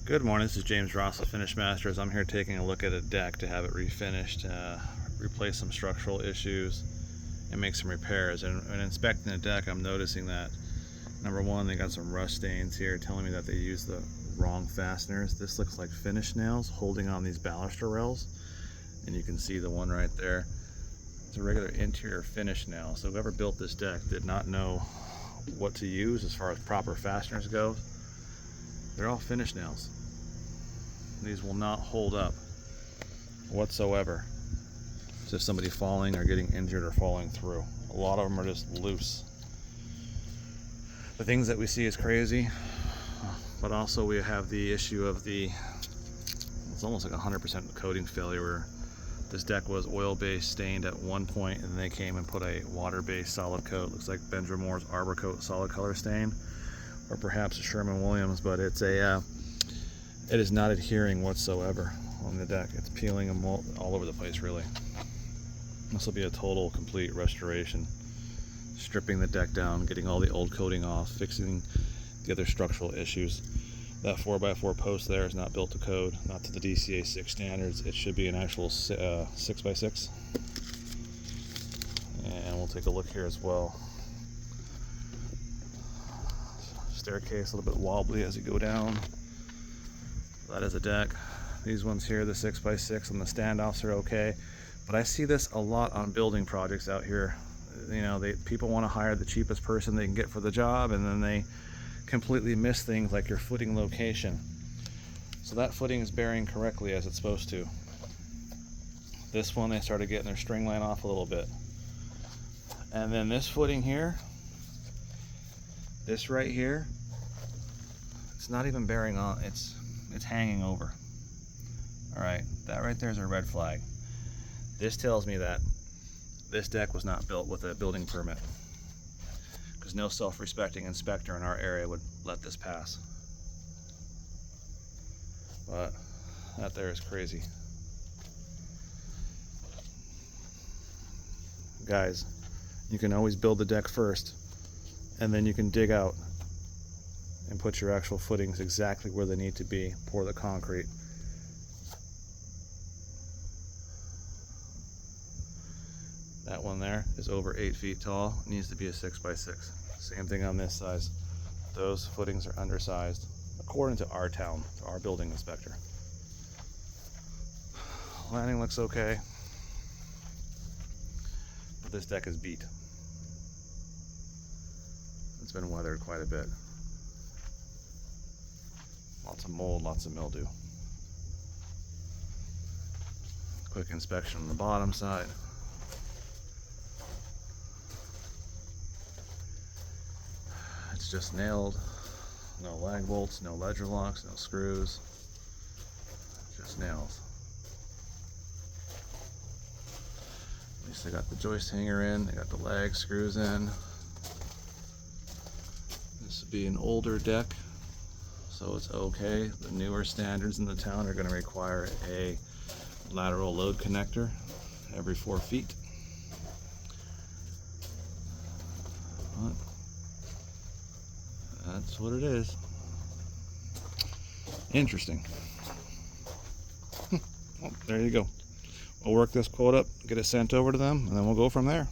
Good morning, this is James Ross of Finish Masters. I'm here taking a look at a deck to have it refinished, replace some structural issues, and make some repairs. And when inspecting the deck, I'm noticing that, number one, they got some rust stains here telling me that they used the wrong fasteners. This looks like finish nails holding on these baluster rails, and you can see the one right there. It's a regular interior finish nail. So whoever built this deck did not know what to use as far as proper fasteners go. They're all finish nails. These will not hold up whatsoever. It's just somebody falling or getting injured or falling through. A lot of them are just loose. The things that we see is crazy, but also we have the issue of it's almost like 100% coating failure, where this deck was oil-based stained at one point, and then they came and put a water-based solid coat. Looks like Benjamin Moore's Arbor Coat solid color stain, or perhaps a Sherwin-Williams, but it is not adhering whatsoever on the deck. It's peeling them all over the place, really. This will be a total, complete restoration. Stripping the deck down, getting all the old coating off, fixing the other structural issues. That 4x4 post there is not built to code, not to the DCA 6 standards. It should be an actual 6x6. And we'll take a look here as well. Staircase a little bit wobbly as you go down. That is a deck. These ones here, the 6x6 and the standoffs are okay, but I see this a lot on building projects out here. You know, people want to hire the cheapest person they can get for the job, and then they completely miss things like your footing location. So that footing is bearing correctly as it's supposed to. This one, they started getting their string line off a little bit. And then this footing here, this right here, it's not even bearing on, it's hanging over. All right, that right there is a red flag. This tells me that this deck was not built with a building permit, because no self-respecting inspector in our area would let this pass. But that there is crazy. Guys, you can always build the deck first, and then you can dig out and put your actual footings exactly where they need to be. Pour the concrete. That one there is over 8 feet tall. It needs to be a 6x6. Same thing on this size. Those footings are undersized, according to our town, to our building inspector. Landing looks okay, but this deck is beat. It's been weathered quite a bit. Lots of mold, lots of mildew. Quick inspection on the bottom side. It's just nailed. No lag bolts, no ledger locks, no screws. Just nails. At least they got the joist hanger in, they got the lag screws in. This would be an older deck, so it's okay. The newer standards in the town are going to require a lateral load connector every 4 feet. But that's what it is. Interesting. Well, there you go. We'll work this quote up, get it sent over to them, and then we'll go from there.